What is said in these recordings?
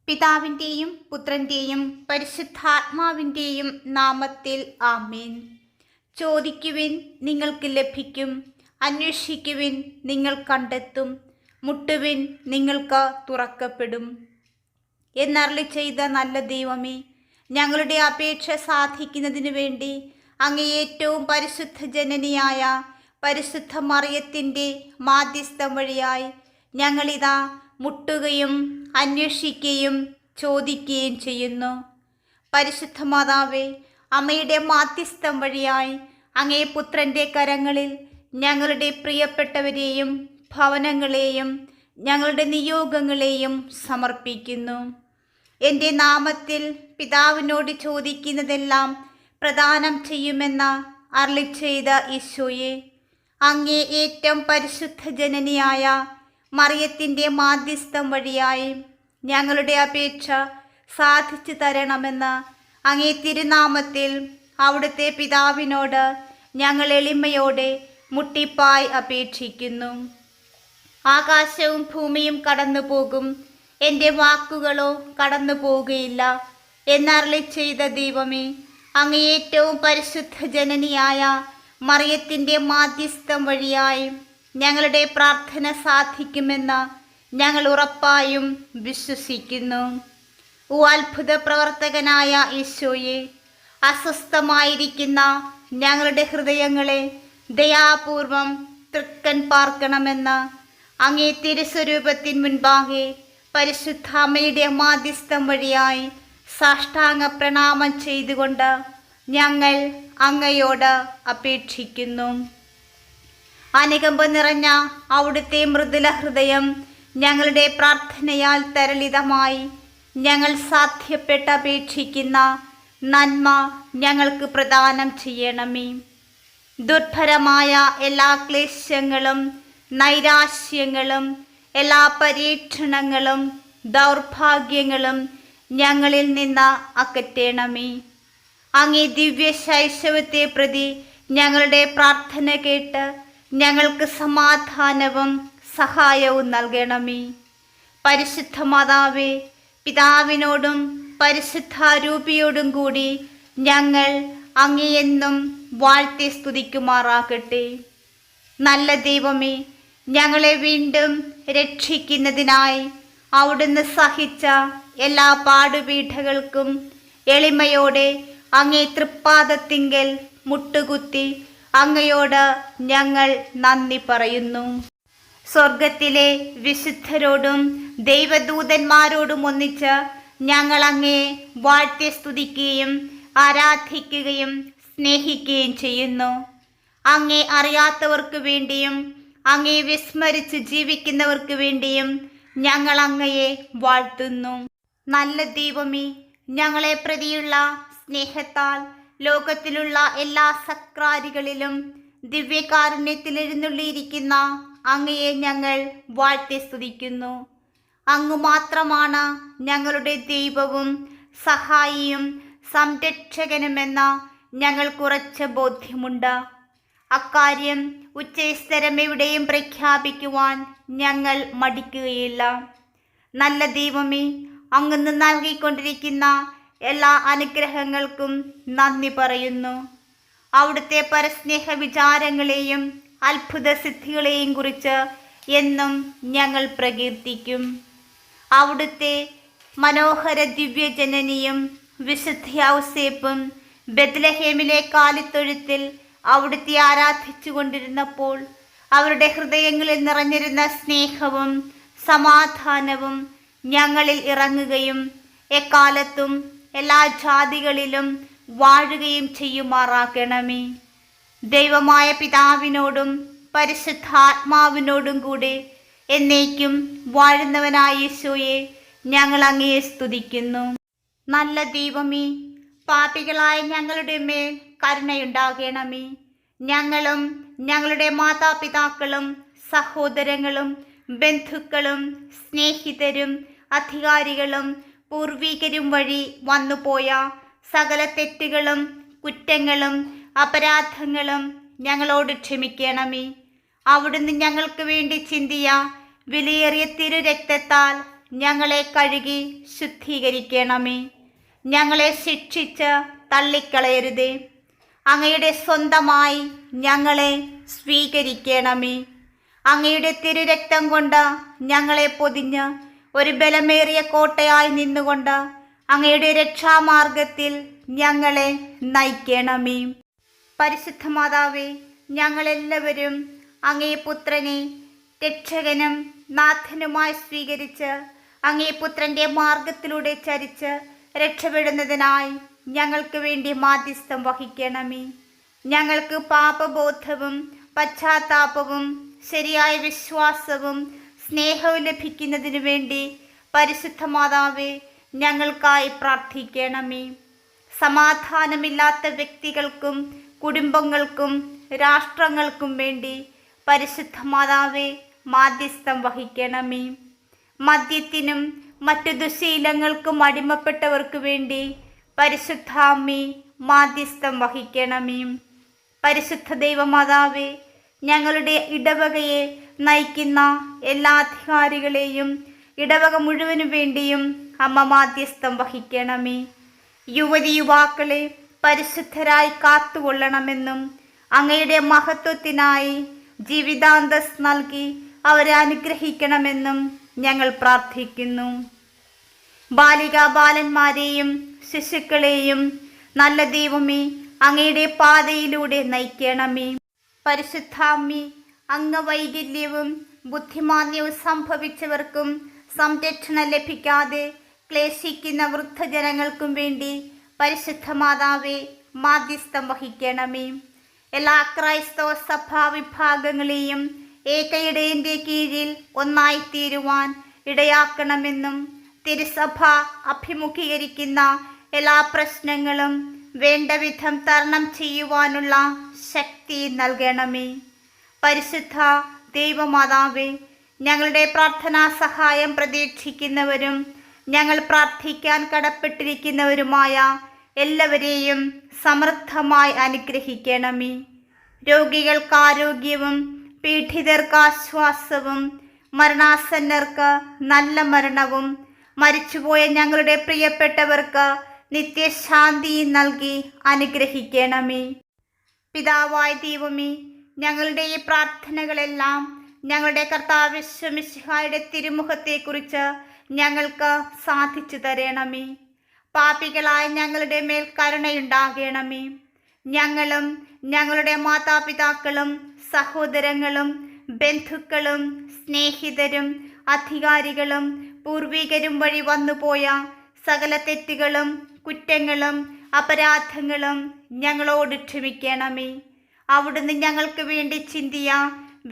പിതാവിൻ്റെയും പുത്രൻ്റെയും പരിശുദ്ധാത്മാവിൻ്റെയും നാമത്തിൽ ആമേൻ. ചോദിക്കുവിൻ, നിങ്ങൾക്ക് ലഭിക്കും. അന്വേഷിക്കുവിൻ, നിങ്ങൾ കണ്ടെത്തും. മുട്ടുവിൻ, നിങ്ങൾക്ക് തുറക്കപ്പെടും എന്നരുളി ചെയ്ത നല്ല ദൈവമേ, ഞങ്ങളുടെ അപേക്ഷ സാധിക്കുന്നതിനു വേണ്ടി അങ്ങേ ഏറ്റവും പരിശുദ്ധ ജനനിയായ പരിശുദ്ധ മറിയത്തിൻ്റെ മാധ്യസ്ഥം വഴിയായി ഞങ്ങളിതാ മുട്ടുകയും അന്വേഷിക്കുകയും ചോദിക്കുകയും ചെയ്യുന്നു. പരിശുദ്ധ മാതാവേ, അമ്മയുടെ മാധ്യസ്ഥം വഴിയായി അങ്ങേ പുത്രൻ്റെ കരങ്ങളിൽ ഞങ്ങളുടെ പ്രിയപ്പെട്ടവരെയും ഭവനങ്ങളെയും ഞങ്ങളുടെ നിയോഗങ്ങളെയും സമർപ്പിക്കുന്നു. എൻ്റെ നാമത്തിൽ പിതാവിനോട് ചോദിക്കുന്നതെല്ലാം പ്രദാനം ചെയ്യുമെന്ന അരുളി ചെയ്ത ഈശോയെ, അങ്ങേ ഏറ്റവും പരിശുദ്ധ ജനനിയായ മറിയത്തിൻ്റെ മാധ്യസ്ഥം വഴിയായി ഞങ്ങളുടെ അപേക്ഷ സാധിച്ചു തരണമെന്ന് അങ്ങേ തിരുനാമത്തിൽ അവിടുത്തെ പിതാവിനോട് ഞങ്ങൾ എളിമയോടെ മുട്ടിപ്പായി അപേക്ഷിക്കുന്നു. ആകാശവും ഭൂമിയും കടന്നു പോകും, എൻ്റെ വാക്കുകളോ കടന്നു പോവുകയില്ല എന്നരുളി ചെയ്ത ദൈവമേ, അങ്ങ് ഏറ്റവും പരിശുദ്ധ ജനനിയായ മറിയത്തിൻ്റെ മാധ്യസ്ഥം വഴിയായി ഞങ്ങളുടെ പ്രാർത്ഥന സാധിക്കുമെന്ന് ഞങ്ങൾ ഉറപ്പായും വിശ്വസിക്കുന്നു. ഓ അത്ഭുത പ്രവർത്തകനായ ഈശോയെ, അസ്വസ്ഥമായിരിക്കുന്ന ഞങ്ങളുടെ ഹൃദയങ്ങളെ ദയാപൂർവം തൃക്കൻ പാർക്കണമെന്ന് അങ്ങേ തിരുസ്വരൂപത്തിൻ മുൻപാകെ പരിശുദ്ധ അമ്മയുടെ മാധ്യസ്ഥം വഴിയായി സാഷ്ടാംഗ പ്രണാമം ചെയ്തുകൊണ്ട് ഞങ്ങൾ അങ്ങയോട് അപേക്ഷിക്കുന്നു. അനുകമ്പ നിറഞ്ഞ അവിടുത്തെ മൃദുല ഹൃദയം ഞങ്ങളുടെ പ്രാർത്ഥനയാൽ തരളിതമായി ഞങ്ങൾ സാധ്യപ്പെട്ട് അപേക്ഷിക്കുന്ന നന്മ ഞങ്ങൾക്ക് പ്രദാനം ചെയ്യണമേ. ദുർഭരമായ എല്ലാ ക്ലേശങ്ങളും നൈരാശ്യങ്ങളും എല്ലാ പരീക്ഷണങ്ങളും ദൗർഭാഗ്യങ്ങളും ഞങ്ങളിൽ നിന്ന് അകറ്റണമേ. അങ്ങേ ദിവ്യ ശൈശവത്തെ പ്രതി ഞങ്ങളുടെ പ്രാർത്ഥന കേട്ട് ഞങ്ങൾക്ക് സമാധാനവും സഹായവും നൽകണമേ. പരിശുദ്ധ മാതാവേ, പിതാവിനോടും പരിശുദ്ധാരൂപിയോടും കൂടി ഞങ്ങൾ അങ്ങയെന്നും വാഴ്ത്തി സ്തുതിക്കുമാറാകട്ടെ. നല്ല ദൈവമേ, ഞങ്ങളെ വീണ്ടും രക്ഷിക്കുന്നതിനായി അവിടുന്ന് സഹിച്ച എല്ലാ പാടുപീഠകൾക്കും എളിമയോടെ അങ്ങേ തൃപ്പാദത്തിങ്കൽ മുട്ടുകുത്തി അങ്ങയോട് ഞങ്ങൾ നന്ദി പറയുന്നു. സ്വർഗത്തിലെ വിശുദ്ധരോടും ദൈവദൂതന്മാരോടും ഒന്നിച്ച് ഞങ്ങൾ അങ്ങേ വാഴ്ത്തി സ്തുതിക്കുകയും ആരാധിക്കുകയും സ്നേഹിക്കുകയും ചെയ്യുന്നു. അങ്ങേ അറിയാത്തവർക്ക് വേണ്ടിയും അങ്ങേ വിസ്മരിച്ച് ജീവിക്കുന്നവർക്ക് വേണ്ടിയും ഞങ്ങൾ അങ്ങയെ വാഴ്ത്തുന്നു. നല്ല ദൈവമേ, ഞങ്ങളെ പ്രതിയുള്ള സ്നേഹത്താൽ ലോകത്തിലുള്ള എല്ലാ സക്രാരികളിലും ദിവ്യകാരുണ്യത്തിൽ എഴുന്നള്ളിയിരിക്കുന്ന അങ്ങയെ ഞങ്ങൾ വാഴ്ത്തി സ്തുതിക്കുന്നു. അങ്ങ് മാത്രമാണ് ഞങ്ങളുടെ ദൈവവും സഹായിയും സംരക്ഷകനുമെന്ന ഞങ്ങൾക്കുറച്ച ബോധ്യമുണ്ട്. അക്കാര്യം ഉച്ചസ്ഥരം എവിടെയും പ്രഖ്യാപിക്കുവാൻ ഞങ്ങൾ മടിക്കുകയില്ല. നല്ല ദൈവമേ, അങ്ങ് നൽകിക്കൊണ്ടിരിക്കുന്ന എല്ലാ അനുഗ്രഹങ്ങൾക്കും നന്ദി പറയുന്നു. അവിടുത്തെ പരസ്നേഹ വിചാരങ്ങളെയും അത്ഭുത സിദ്ധികളെയും കുറിച്ച് എന്നും ഞങ്ങൾ പ്രകീർത്തിക്കും. അവിടുത്തെ മനോഹര ദിവ്യജനനിയും വിശുദ്ധ ഔസേപ്പും ബെത്ലഹേമിലെ കാലിത്തൊഴുത്തിൽ അവിടുത്തെ ആരാധിച്ചു കൊണ്ടിരുന്നപ്പോൾ അവരുടെ ഹൃദയങ്ങളിൽ നിറഞ്ഞിരുന്ന സ്നേഹവും സമാധാനവും ഞങ്ങളിൽ ഇറങ്ങുകയും എക്കാലത്തും എല്ലാ ജാതികളിലും വാഴുകയും ചെയ്യുമാറാക്കണമേ. ദൈവമായ പിതാവിനോടും പരിശുദ്ധാത്മാവിനോടും കൂടെ എന്നേക്കും വാഴുന്നവനായ യേശുവേ, ഞങ്ങൾ അങ്ങയെ സ്തുതിക്കുന്നു. നല്ല ദൈവമേ, പാപികളായ ഞങ്ങളുടെ മേൽ കരുണയുണ്ടാകണമേ. ഞങ്ങളും ഞങ്ങളുടെ മാതാപിതാക്കളും സഹോദരങ്ങളും ബന്ധുക്കളും സ്നേഹിതരും അധികാരികളും പൂർവികരും വഴി വന്നുപോയ സകല തെറ്റുകളും കുറ്റങ്ങളും അപരാധങ്ങളും ഞങ്ങളോട് ക്ഷമിക്കണമേ. അവിടുന്ന് ഞങ്ങൾക്ക് വേണ്ടി ചിന്തിയ വിലയേറിയ തിരുരക്തത്താൽ ഞങ്ങളെ കഴുകി ശുദ്ധീകരിക്കണമേ. ഞങ്ങളെ ശിക്ഷിച്ച് തള്ളിക്കളയരുതേ. അങ്ങയുടെ സ്വന്തമായി ഞങ്ങളെ സ്വീകരിക്കണമേ. അങ്ങയുടെ തിരുരക്തം കൊണ്ട് ഞങ്ങളെ പൊതിഞ്ഞ് ഒരു ബലമേറിയ കോട്ടയായി നിന്നുകൊണ്ട് അങ്ങയുടെ രക്ഷാമാർഗത്തിൽ ഞങ്ങളെ നയിക്കണമേ. പരിശുദ്ധ മാതാവേ, ഞങ്ങളെല്ലാവരും അങ്ങേ പുത്രനെ രക്ഷകനും നാഥനുമായി സ്വീകരിച്ച് അങ്ങേ പുത്രൻ്റെ മാർഗത്തിലൂടെ ചരിച്ച് രക്ഷപ്പെടുന്നതിനായി ഞങ്ങൾക്ക് വേണ്ടി മാധ്യസ്ഥം വഹിക്കണമേ. ഞങ്ങൾക്ക് പാപബോധവും പശ്ചാത്താപവും ശരിയായ വിശ്വാസവും സ്നേഹവും ലഭിക്കുന്നതിനു വേണ്ടി പരിശുദ്ധ മാതാവേ ഞങ്ങൾക്കായി പ്രാർത്ഥിക്കണമേ. സമാധാനമില്ലാത്ത വ്യക്തികൾക്കും കുടുംബങ്ങൾക്കും രാഷ്ട്രങ്ങൾക്കും വേണ്ടി പരിശുദ്ധ മാതാവേ മാധ്യസ്ഥം വഹിക്കണമേ. മദ്യത്തിനും മറ്റു ദുശീലങ്ങൾക്കും അടിമപ്പെട്ടവർക്ക് വേണ്ടി പരിശുദ്ധ അമ്മേ മാധ്യസ്ഥം വഹിക്കണമേ. പരിശുദ്ധ ദൈവമാതാവേ, ഞങ്ങളുടെ ഇടവകയെ നയിക്കുന്ന എല്ലാ അധികാരികളെയും ഇടവക മുഴുവനും വേണ്ടിയും അമ്മ മാധ്യസ്ഥം വഹിക്കണമേ. യുവതിയുവാക്കളെ പരിശുദ്ധരായി കാത്തുകൊള്ളണമെന്നും അങ്ങയുടെ മഹത്വത്തിനായി ജീവിതാന്തസ് നൽകി അവരെ അനുഗ്രഹിക്കണമെന്നും ഞങ്ങൾ പ്രാർത്ഥിക്കുന്നു. ബാലികാബാലന്മാരെയും ശിശുക്കളെയും നല്ല ദൈവമേ അങ്ങയുടെ പാതയിലൂടെ നയിക്കണമേ. പരിശുദ്ധാമ്മി, അംഗവൈകല്യവും ബുദ്ധിമാന്ദ്യവും സംഭവിച്ചവർക്കും സംരക്ഷണം ലഭിക്കാതെ ക്ലേശിക്കുന്ന വൃദ്ധജനങ്ങൾക്കും വേണ്ടി പരിശുദ്ധ മാതാവേ മാധ്യസ്ഥം വഹിക്കണമേ. എല്ലാ ക്രൈസ്തവ സഭാ വിഭാഗങ്ങളെയും ഏകയിടയൻ്റെ കീഴിൽ ഒന്നായിത്തീരുവാൻ ഇടയാക്കണമെന്നും തിരുസഭ അഭിമുഖീകരിക്കുന്ന എല്ലാ പ്രശ്നങ്ങളും വേണ്ട വിധം തരണം ചെയ്യുവാനുള്ള ശക്തി നൽകണമേ. പരിശുദ്ധ ദൈവമാതാവേ, ഞങ്ങളുടെ പ്രാർത്ഥനാ സഹായം പ്രതീക്ഷിക്കുന്നവരും ഞങ്ങൾ പ്രാർത്ഥിക്കാൻ കടപ്പെട്ടിരിക്കുന്നവരുമായ എല്ലാവരെയും സമൃദ്ധമായി അനുഗ്രഹിക്കണമേ. രോഗികൾക്ക് ആരോഗ്യവും പീഡിതർക്ക് ആശ്വാസവും മരണാസന്നർക്ക് നല്ല മരണവും മരിച്ചുപോയ ഞങ്ങളുടെ പ്രിയപ്പെട്ടവർക്ക് നിത്യശാന്തി നൽകി അനുഗ്രഹിക്കണമേ. പിതാവായ ദൈവമേ, ഞങ്ങളുടെ ഈ പ്രാർത്ഥനകളെല്ലാം ഞങ്ങളുടെ കർത്താവ് യേശു മിശിഹായുടെ തിരുമുഖത്തെക്കുറിച്ച് ഞങ്ങൾക്ക് സാധിച്ചു തരണമേ. പാപികളായ ഞങ്ങളുടെ മേൽ കരുണയുണ്ടാകണമേ. ഞങ്ങളും ഞങ്ങളുടെ മാതാപിതാക്കളും സഹോദരങ്ങളും ബന്ധുക്കളും സ്നേഹിതരും അധികാരികളും പൂർവികരും വഴി വന്നുപോയ സകല തെറ്റുകളും കുറ്റങ്ങളും അപരാധങ്ങളും ഞങ്ങളോട് ക്ഷമിക്കണമേ. അവിടുന്ന് ഞങ്ങൾക്ക് വേണ്ടി ചിന്തിയ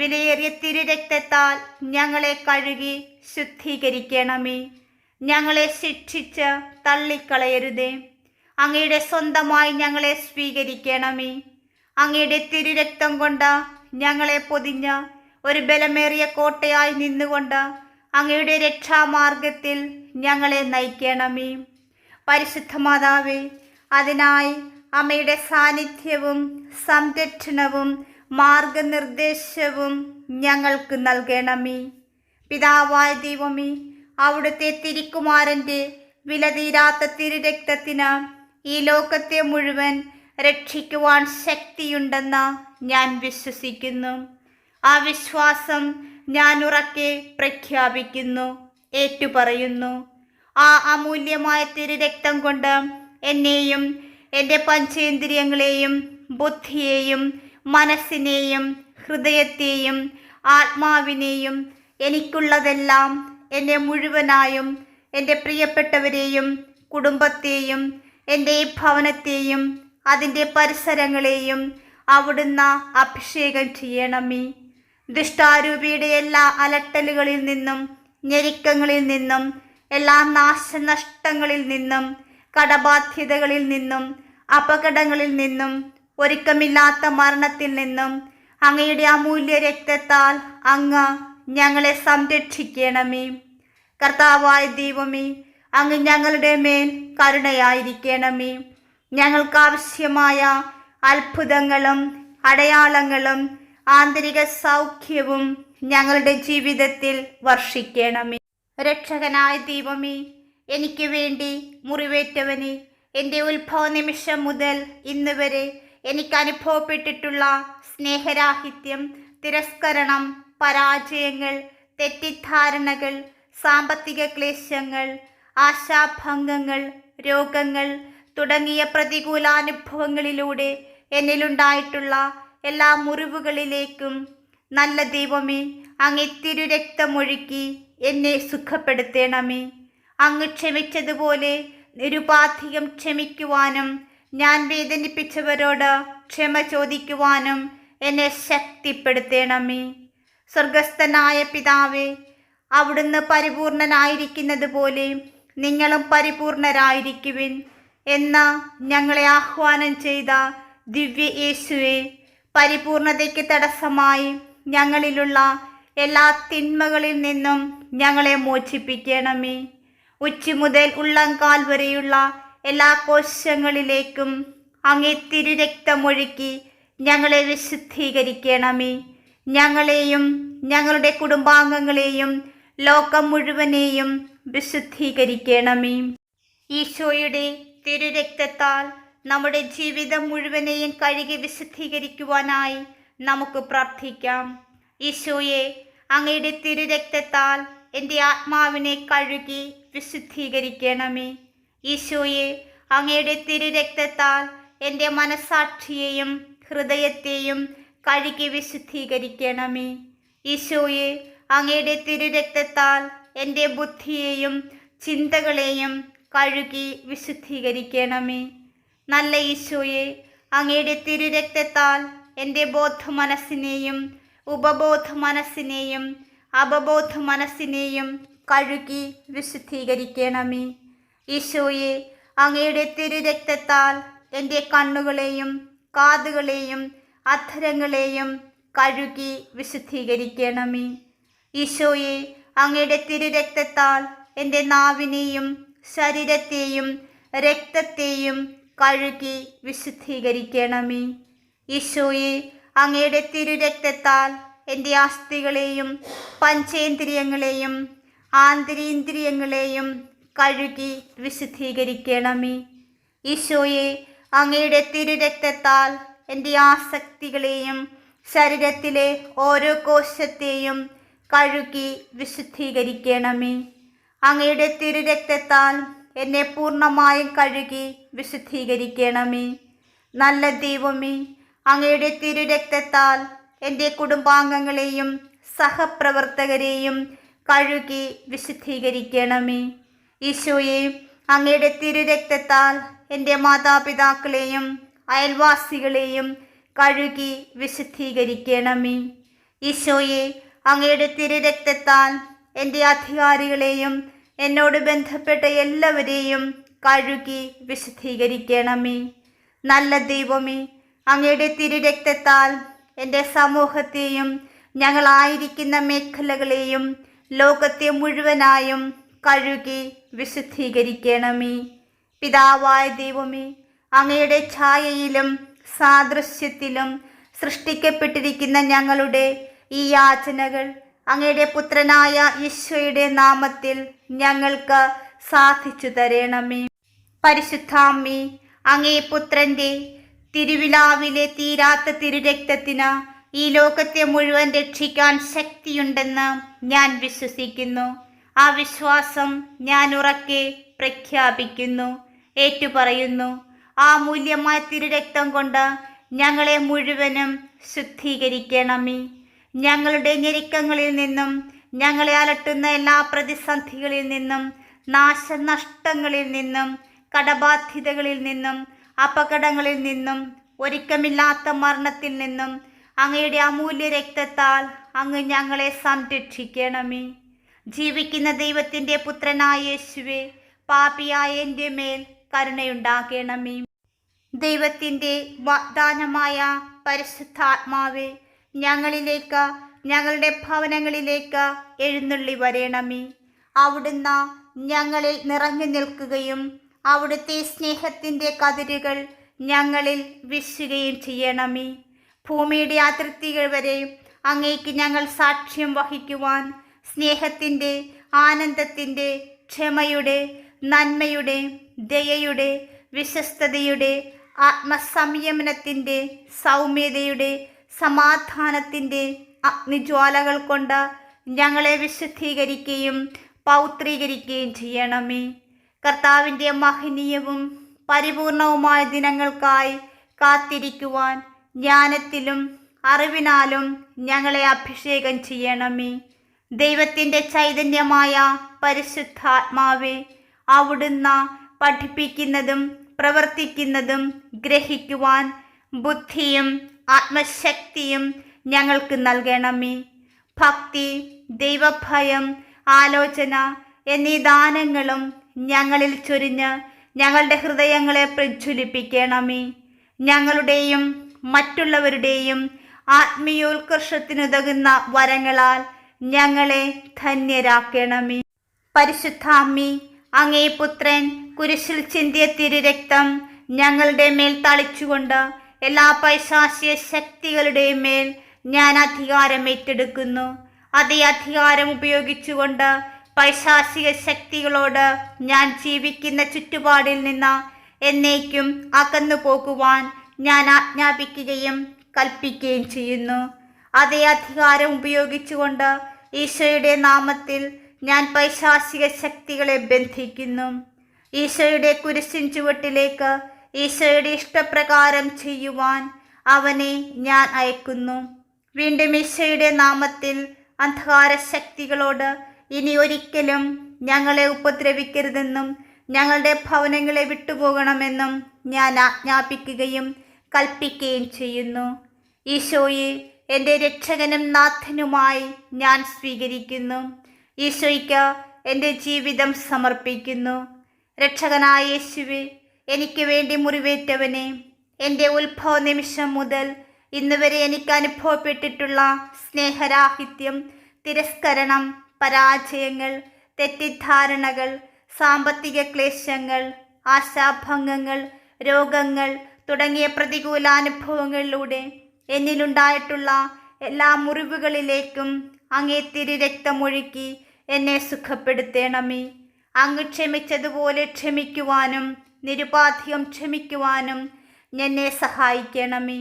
വിലയേറിയ തിരുരക്തത്താൽ ഞങ്ങളെ കഴുകി ശുദ്ധീകരിക്കണമേ. ഞങ്ങളെ ശിക്ഷിച്ച് തള്ളിക്കളയരുതേ. അങ്ങയുടെ സ്വന്തമായി ഞങ്ങളെ സ്വീകരിക്കണമേ. അങ്ങയുടെ തിരുരക്തം കൊണ്ട് ഞങ്ങളെ പൊതിഞ്ഞ് ഒരു ബലമേറിയ കോട്ടയായി നിന്നുകൊണ്ട് അങ്ങയുടെ രക്ഷാമാർഗത്തിൽ ഞങ്ങളെ നയിക്കണമേ. പരിശുദ്ധ മാതാവേ, അതിനായി അമ്മയുടെ സാന്നിധ്യവും സംരക്ഷണവും മാർഗനിർദ്ദേശവും ഞങ്ങൾക്ക് നൽകണമേ. പിതാവായ ദൈവമേ, അവിടുത്തെ തിരുക്കുമാരൻ്റെ വിലതീരാത്ത തിരുരക്തത്തിന് ഈ ലോകത്തെ മുഴുവൻ രക്ഷിക്കുവാൻ ശക്തിയുണ്ടെന്ന് ഞാൻ വിശ്വസിക്കുന്നു. ആ വിശ്വാസം ഞാൻ ഉറക്കെ പ്രഖ്യാപിക്കുന്നു, ഏറ്റുപറയുന്നു. ആ അമൂല്യമായ തിരുരക്തം കൊണ്ട് എന്നെയും എൻ്റെ പഞ്ചേന്ദ്രിയങ്ങളെയും ബുദ്ധിയെയും മനസ്സിനെയും ഹൃദയത്തെയും ആത്മാവിനെയും എനിക്കുള്ളതെല്ലാം എന്നെ മുഴുവനായും എൻ്റെ പ്രിയപ്പെട്ടവരെയും കുടുംബത്തെയും എൻ്റെ ഈ ഭവനത്തെയും അതിൻ്റെ പരിസരങ്ങളെയും അവിടുന്ന് അഭിഷേകം ചെയ്യണമേ. ദുഷ്ടാരൂപിയുടെ എല്ലാ അലട്ടലുകളിൽ നിന്നും ഞെരുക്കങ്ങളിൽ നിന്നും എല്ലാ നാശനഷ്ടങ്ങളിൽ നിന്നും കടബാധ്യതകളിൽ നിന്നും അപകടങ്ങളിൽ നിന്നും ഒരുക്കമില്ലാത്ത മരണത്തിൽ നിന്നും അങ്ങയുടെ അമൂല്യ രക്തത്താൽ അങ്ങ് ഞങ്ങളെ സംരക്ഷിക്കണമേ. കർത്താവായ ദൈവമേ, അങ്ങ് ഞങ്ങളുടെ മേൽ കരുണയായിരിക്കണമേ. ഞങ്ങൾക്കാവശ്യമായ അത്ഭുതങ്ങളും അടയാളങ്ങളും ആന്തരിക സൗഖ്യവും ഞങ്ങളുടെ ജീവിതത്തിൽ വർഷിക്കണമേ. രക്ഷകനായ ദൈവമേ, എനിക്ക് വേണ്ടി മുറിവേറ്റവനെ, എൻ്റെ ഉത്ഭവ നിമിഷം മുതൽ ഇന്ന് വരെ എനിക്ക് അനുഭവപ്പെട്ടിട്ടുള്ള സ്നേഹരാഹിത്യം, തിരസ്കരണം, പരാജയങ്ങൾ, തെറ്റിദ്ധാരണകൾ, സാമ്പത്തിക ക്ലേശങ്ങൾ, ആശാഭംഗങ്ങൾ, രോഗങ്ങൾ തുടങ്ങിയ പ്രതികൂലാനുഭവങ്ങളിലൂടെ എന്നിലുണ്ടായിട്ടുള്ള എല്ലാ മുറിവുകളിലേക്കും നല്ല ദൈവമേ, അങ്ങ് തിരുരക്തമൊഴുക്കി എന്നെ സുഖപ്പെടുത്തണമേ. അങ്ങ് ക്ഷമിച്ചതുപോലെ നിരുപാധികം ക്ഷമിക്കുവാനും ഞാൻ വേദനിപ്പിച്ചവരോട് ക്ഷമ ചോദിക്കുവാനും എന്നെ ശക്തിപ്പെടുത്തണമേ. സ്വർഗസ്ഥനായ പിതാവേ, അവിടുന്ന് പരിപൂർണനായിരിക്കുന്നത് പോലെ നിങ്ങളും പരിപൂർണരായിരിക്കുവിൻ എന്ന് ഞങ്ങളെ ആഹ്വാനം ചെയ്ത ദിവ്യ യേശുവേ, പരിപൂർണതയ്ക്ക് തടസ്സമായി ഞങ്ങളിലുള്ള എല്ലാ തിന്മകളിൽ നിന്നും ഞങ്ങളെ മോചിപ്പിക്കണമേ. ഉച്ചി മുതൽ ഉള്ളംകാൽ വരെയുള്ള എല്ലാ കോശങ്ങളിലേക്കും അങ്ങേ തിരുരക്തമൊഴുക്കി ഞങ്ങളെ വിശുദ്ധീകരിക്കണമേ. ഞങ്ങളെയും ഞങ്ങളുടെ കുടുംബാംഗങ്ങളെയും ലോകം മുഴുവനെയും വിശുദ്ധീകരിക്കണമേ. ഈശോയുടെ തിരുരക്തത്താൽ നമ്മുടെ ജീവിതം മുഴുവനെയും കഴുകി വിശുദ്ധീകരിക്കുവാനായി നമുക്ക് പ്രാർത്ഥിക്കാം. ഈശോയെ, അങ്ങയുടെ തിരുരക്തത്താൽ എൻ്റെ ആത്മാവിനെ കഴുകി വിശുദ്ധീകരിക്കണമേ. ഈശോയെ, അങ്ങയുടെ തിരുരക്തത്താൽ എൻ്റെ മനസാക്ഷിയെയും ഹൃദയത്തെയും കഴുകി വിശുദ്ധീകരിക്കണമേ. ഈശോയെ, അങ്ങയുടെ തിരുരക്തത്താൽ എൻ്റെ ബുദ്ധിയെയും ചിന്തകളെയും കഴുകി വിശുദ്ധീകരിക്കണമേ. നല്ല ഈശോയെ, അങ്ങയുടെ തിരുരക്തത്താൽ എൻ്റെ ബോധ മനസ്സിനെയും ഉപബോധ മനസ്സിനെയും അപബോധ മനസ്സിനെയും കഴുകി വിശുദ്ധീകരിക്കണമേ. ഈശോയെ, അങ്ങയുടെ തിരുരക്തത്താൽ എൻ്റെ കണ്ണുകളെയും കാതുകളെയും അധരങ്ങളെയും കഴുകി വിശുദ്ധീകരിക്കണമേ. ഈശോയെ, അങ്ങയുടെ തിരുരക്തത്താൽ എൻ്റെ നാവിനെയും ശരീരത്തെയും രക്തത്തെയും കഴുകി വിശുദ്ധീകരിക്കണമേ. ഈശോയെ, അങ്ങയുടെ തിരുരക്തത്താൽ എൻ്റെ അസ്ഥികളെയും പഞ്ചേന്ദ്രിയങ്ങളെയും ആന്തരീന്ദ്രിയങ്ങളെയും കഴുകി വിശുദ്ധീകരിക്കണമേ. ഈശോയെ, അങ്ങയുടെ തിരുരക്തത്താൽ എൻ്റെ ആസക്തികളെയും ശരീരത്തിലെ ഓരോ കോശത്തെയും കഴുകി വിശുദ്ധീകരിക്കണമേ. അങ്ങയുടെ തിരുരക്തത്താൽ എന്നെ പൂർണ്ണമായും കഴുകി വിശുദ്ധീകരിക്കണമേ. നല്ല ദൈവമേ, അങ്ങയുടെ തിരുരക്തത്താൽ എൻ്റെ കുടുംബാംഗങ്ങളെയും സഹപ്രവർത്തകരെയും കഴുകി വിശുദ്ധീകരിക്കണമേ. ഈശോയെ, അങ്ങയുടെ തിരുരക്തത്താൽ എൻ്റെ മാതാപിതാക്കളെയും അയൽവാസികളെയും കഴുകി വിശുദ്ധീകരിക്കണമേ. ഈശോയെ, അങ്ങയുടെ തിരുരക്തത്താൽ എൻ്റെ അധികാരികളെയും എന്നോട് ബന്ധപ്പെട്ട എല്ലാവരെയും കഴുകി വിശുദ്ധീകരിക്കണമേ. നല്ല ദൈവമേ, അങ്ങയുടെ തിരുരക്തത്താൽ എൻ്റെ സമൂഹത്തെയും ഞങ്ങളായിരിക്കുന്ന മേഖലകളെയും ലോകത്തെ മുഴുവനായും കഴുകി വിശുദ്ധീകരിക്കണമേ. പിതാവായ ദൈവമേ, അങ്ങയുടെ ഛായയിലും സാദൃശ്യത്തിലും സൃഷ്ടിക്കപ്പെട്ടിരിക്കുന്ന ഞങ്ങളുടെ ഈ യാചനകൾ അങ്ങയുടെ പുത്രനായ ഈശോയുടെ നാമത്തിൽ ഞങ്ങൾക്ക് സാധിച്ചു തരണമേ. പരിശുദ്ധാമ്മേ, അങ്ങേ പുത്രൻ്റെ തിരുവിലാവിലെ തീരാത്ത തിരുരക്തത്തിന് ഈ ലോകത്തെ മുഴുവൻ രക്ഷിക്കാൻ ശക്തിയുണ്ടെന്ന് ഞാൻ വിശ്വസിക്കുന്നു. ആ വിശ്വാസം ഞാൻ ഉറക്കെ പ്രഖ്യാപിക്കുന്നു, ഏറ്റുപറയുന്നു. ആ മൂല്യമായ തിരുരക്തം കൊണ്ട് ഞങ്ങളെ മുഴുവനും ശുദ്ധീകരിക്കണമേ. ഞങ്ങളുടെ ഞെരുക്കങ്ങളിൽ നിന്നും ഞങ്ങളെ അലട്ടുന്ന എല്ലാ പ്രതിസന്ധികളിൽ നിന്നും നാശനഷ്ടങ്ങളിൽ നിന്നും കടബാധ്യതകളിൽ നിന്നും അപകടങ്ങളിൽ നിന്നും ഒരുക്കമില്ലാത്ത മരണത്തിൽ നിന്നും അങ്ങയുടെ അമൂല്യ രക്തത്താൽ അങ്ങ് ഞങ്ങളെ സംരക്ഷിക്കണമേ. ജീവിക്കുന്ന ദൈവത്തിൻ്റെ പുത്രനായ യേശുവേ, പാപിയായ എൻ്റെ മേൽ കരുണയുണ്ടാകണമേ. ദൈവത്തിൻ്റെ വാഗ്ദാനമായ പരിശുദ്ധാത്മാവേ, ഞങ്ങളിലേക്ക് ഞങ്ങളുടെ ഭവനങ്ങളിലേക്ക് എഴുന്നള്ളി വരണമേ. അവിടുന്ന് ഞങ്ങളിൽ നിറഞ്ഞു നിൽക്കുകയും അവിടുത്തെ സ്നേഹത്തിൻ്റെ കതിരുകൾ ഞങ്ങളിൽ വീശുകയും ചെയ്യണമേ. ഭൂമിയുടെ അതിർത്തികൾ വരെ അങ്ങേക്ക് ഞങ്ങൾ സാക്ഷ്യം വഹിക്കുവാൻ സ്നേഹത്തിൻ്റെ ആനന്ദത്തിൻ്റെ, ക്ഷമയുടെ, നന്മയുടെ, ദയയുടെ, വിശ്വസ്തതയുടെ, ആത്മസംയമനത്തിൻ്റെ, സൗമ്യതയുടെ, സമാധാനത്തിൻ്റെ അഗ്നിജ്വാലകൾ കൊണ്ട് ഞങ്ങളെ വിശുദ്ധീകരിക്കുകയും പൗത്രീകരിക്കുകയും ചെയ്യണമേ. കർത്താവിൻ്റെ മഹനീയവും പരിപൂർണവുമായ ദിനങ്ങൾക്കായി കാത്തിരിക്കുവാൻ ജ്ഞാനത്തിലും അറിവിനാലും ഞങ്ങളെ അഭിഷേകം ചെയ്യണമേ. ദൈവത്തിൻ്റെ ചൈതന്യമായ പരിശുദ്ധാത്മാവേ, അവിടുന്ന് പഠിപ്പിക്കുന്നതും പ്രവർത്തിക്കുന്നതും ഗ്രഹിക്കുവാൻ ബുദ്ധിയും ആത്മശക്തിയും ഞങ്ങൾക്ക് നൽകണമേ. ഭക്തി, ദൈവഭയം, ആലോചന എന്നീ ദാനങ്ങളും ഞങ്ങളിൽ ചൊരിഞ്ഞ് ഞങ്ങളുടെ ഹൃദയങ്ങളെ പ്രജ്വലിപ്പിക്കണമേ. ഞങ്ങളുടെയും മറ്റുള്ളവരുടെയും ആത്മീയോത്കർഷത്തിനുതകുന്ന വരങ്ങളാൽ ഞങ്ങളെ ധന്യരാക്കണമേ. പരിശുദ്ധ അമ്മേ, അങ്ങേ പുത്രൻ കുരിശിൽ ചിന്തിയ തിരുരക്തം ഞങ്ങളുടെ മേൽ തളിച്ചുകൊണ്ട് എല്ലാ പൈശാചിക ശക്തികളുടെയും മേൽ ഞാൻ അധികാരം ഏറ്റെടുക്കുന്നു. അതേ അധികാരം ഉപയോഗിച്ചുകൊണ്ട് പൈശാചിക ശക്തികളോട് ഞാൻ ജീവിക്കുന്ന ചുറ്റുപാടിൽ നിന്ന് എന്നേക്കും അകന്നു പോകുവാൻ ഞാൻ ആജ്ഞാപിക്കുകയും കൽപ്പിക്കുകയും ചെയ്യുന്നു. അതേ അധികാരം ഉപയോഗിച്ചുകൊണ്ട് ഈശോയുടെ നാമത്തിൽ ഞാൻ പൈശാചിക ശക്തികളെ ബന്ധിക്കുന്നു. ഈശോയുടെ കുരിശിൻ ചുവട്ടിലേക്ക് ഈശോയുടെ ഇഷ്ടപ്രകാരം ചെയ്യുവാൻ അവനെ ഞാൻ അയക്കുന്നു. വീണ്ടും ഈശോയുടെ നാമത്തിൽ അന്ധകാര ശക്തികളോട് ഇനി ഒരിക്കലും ഞങ്ങളെ ഉപദ്രവിക്കരുതെന്നും ഞങ്ങളുടെ ഭവനങ്ങളെ വിട്ടുപോകണമെന്നും ഞാൻ ആജ്ഞാപിക്കുകയും കൽപ്പിക്കുകയും ചെയ്യുന്നു. ഈശോയെ എൻ്റെ രക്ഷകനും നാഥനുമായി ഞാൻ സ്വീകരിക്കുന്നു. ഈശോയ്ക്ക് എൻ്റെ ജീവിതം സമർപ്പിക്കുന്നു. രക്ഷകനായ യേശുവേ, എനിക്ക് വേണ്ടി മുറിവേറ്റവനെ, എൻ്റെ ഉത്ഭവ നിമിഷം മുതൽ ഇന്നുവരെ എനിക്ക് അനുഭവപ്പെട്ടിട്ടുള്ള സ്നേഹരാഹിത്യം, തിരസ്കരണം, പരാജയങ്ങൾ, തെറ്റിദ്ധാരണകൾ, സാമ്പത്തിക ക്ലേശങ്ങൾ, ആശാഭംഗങ്ങൾ, രോഗങ്ങൾ തുടങ്ങിയ പ്രതികൂലാനുഭവങ്ങളിലൂടെ എന്നിലുണ്ടായിട്ടുള്ള എല്ലാ മുറിവുകളിലേക്കും അങ്ങേ തിരുരക്തമൊഴുക്കി എന്നെ സുഖപ്പെടുത്തണമേ. അങ്ങ് ക്ഷമിച്ചതുപോലെ ക്ഷമിക്കുവാനും നിരുപാധികം ക്ഷമിക്കുവാനും എന്നെ സഹായിക്കണമേ.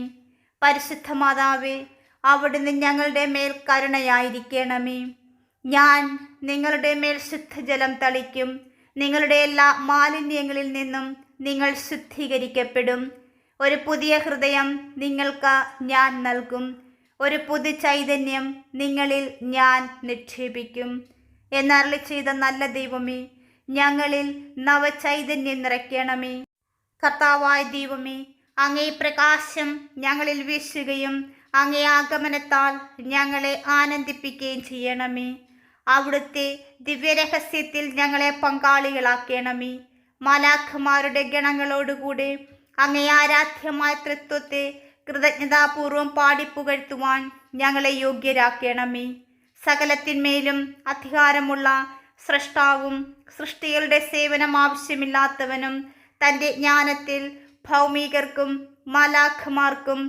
പരിശുദ്ധ മാതാവേ, അവിടുന്ന് ഞങ്ങളുടെ മേൽ കരുണയായിരിക്കണമേ. ഞാൻ നിങ്ങളുടെ മേൽ ശുദ്ധജലം തളിക്കും. നിങ്ങളുടെ എല്ലാ മാലിന്യങ്ങളിൽ നിന്നും നിങ്ങൾ ശുദ്ധീകരിക്കപ്പെടും. ഒരു പുതിയ ഹൃദയം നിങ്ങൾക്ക് ഞാൻ നൽകും. ഒരു പുതു ചൈതന്യം നിങ്ങളിൽ ഞാൻ നിക്ഷേപിക്കും എന്നരുളി ചെയ്ത നല്ല ദൈവമേ, ഞങ്ങളിൽ നവചൈതന്യം നിറയ്ക്കണമേ. കർത്താവായ ദൈവമേ, അങ്ങേ പ്രകാശം ഞങ്ങളിൽ വീശുകയും അങ്ങേ ആഗമനത്താൽ ഞങ്ങളെ ആനന്ദിപ്പിക്കുകയും ചെയ്യണമേ. അവിടുത്തെ ദിവ്യരഹസ്യത്തിൽ ഞങ്ങളെ പങ്കാളികളാക്കണമേ. മാലാഖമാരുടെ ഗണങ്ങളോടുകൂടെ അങ്ങേ ആരാധ്യമായ തൃത്വത്തെ കൃതജ്ഞതാപൂർവം പാടിപ്പുകഴ്ത്തുവാൻ ഞങ്ങളെ യോഗ്യരാക്കണമേ. സകലത്തിന്മേലും അധികാരമുള്ള സ്രഷ്ടാവും സൃഷ്ടികളുടെ സേവനം ആവശ്യമില്ലാത്തവനും തൻ്റെ ജ്ഞാനത്തിൽ ഭൗമികർക്കും മാലാഖമാർക്കും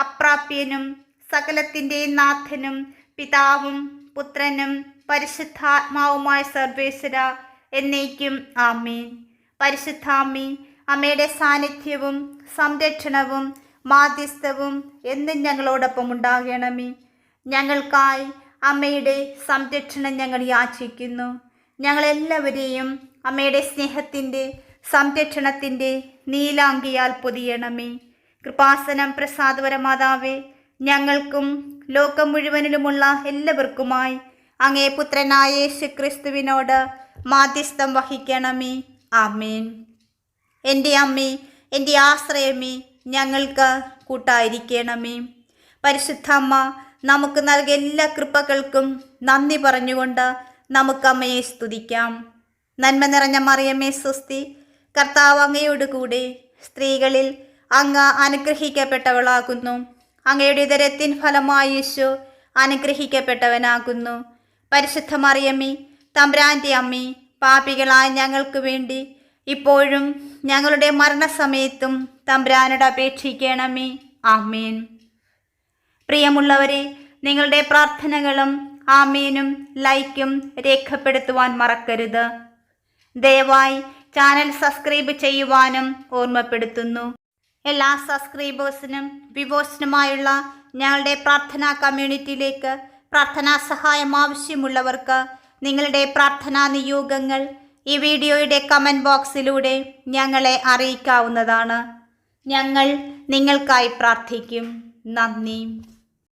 അപ്രാപ്യനും സകലത്തിൻ്റെയും നാഥനും പിതാവും പുത്രനും പരിശുദ്ധാത്മാവുമായ സർവേശ്വര എന്നേക്കും ആമേൻ. പരിശുദ്ധാമ്മേ, അമ്മയുടെ സാന്നിധ്യവും സംരക്ഷണവും മാധ്യസ്ഥവും എന്നും ഞങ്ങളോടൊപ്പം ഉണ്ടാകണമേ. ഞങ്ങൾക്കായി അമ്മയുടെ സംരക്ഷണം ഞങ്ങൾ യാചിക്കുന്നു. ഞങ്ങളെല്ലാവരെയും അമ്മയുടെ സ്നേഹത്തിൻ്റെ സംരക്ഷണത്തിൻ്റെ നീലാങ്കിയാൽ പൊതിയണമേ. കൃപാസനം പ്രസാദപരമാതാവേ, ഞങ്ങൾക്കും ലോകം മുഴുവനിലുമുള്ള എല്ലാവർക്കുമായി അങ്ങേ പുത്രനായ യേശുക്രിസ്തുവിനോട് മാധ്യസ്ഥം വഹിക്കണമേ. ആമേൻ. എൻ്റെ അമ്മേ, എൻ്റെ ആശ്രയമേ, ഞങ്ങൾക്ക് കൂട്ടായിരിക്കണമേ. പരിശുദ്ധ അമ്മ നമുക്ക് നൽകിയ എല്ലാ കൃപകൾക്കും നന്ദി പറഞ്ഞുകൊണ്ട് നമുക്ക് അമ്മയെ സ്തുതിക്കാം. നന്മ നിറഞ്ഞ മറിയമേ സ്വസ്തി, കർത്താവ് അങ്ങയോട് കൂടെ സ്ത്രീകളിൽ അങ്ങ് അനുഗ്രഹിക്കപ്പെട്ടവളാകുന്നു. അങ്ങയുടെ ഉദരത്തിൻ ഫലമായി യേശു അനുഗ്രഹിക്കപ്പെട്ടവനാകുന്നു. പരിശുദ്ധ മറിയമേ, തമ്പുരാൻ്റെ അമ്മേ, പാപികളായ ഞങ്ങൾക്ക് വേണ്ടി ഇപ്പോഴും ഞങ്ങളുടെ മരണസമയത്തും തമ്പുരാനോട് അപേക്ഷിക്കണമേ. ആമേൻ. പ്രിയമുള്ളവരെ, നിങ്ങളുടെ പ്രാർത്ഥനകളും ആമേനും ലൈക്കും രേഖപ്പെടുത്തുവാൻ മറക്കരുത്. ദയവായി ചാനൽ സബ്സ്ക്രൈബ് ചെയ്യുവാനും ഓർമ്മപ്പെടുത്തുന്നു. എല്ലാ സബ്സ്ക്രൈബേഴ്സിനും വ്യൂവേഴ്സിനുമായുള്ള ഞങ്ങളുടെ പ്രാർത്ഥനാ കമ്മ്യൂണിറ്റിയിലേക്ക് പ്രാർത്ഥനാ സഹായം ആവശ്യമുള്ളവർക്ക് നിങ്ങളുടെ പ്രാർത്ഥനാ നിയോഗങ്ങൾ ഈ വീഡിയോയുടെ കമൻറ്റ് ബോക്സിലൂടെ ഞങ്ങളെ അറിയിക്കാവുന്നതാണ്. ഞങ്ങൾ നിങ്ങൾക്കായി പ്രാർത്ഥിക്കും. നന്ദി.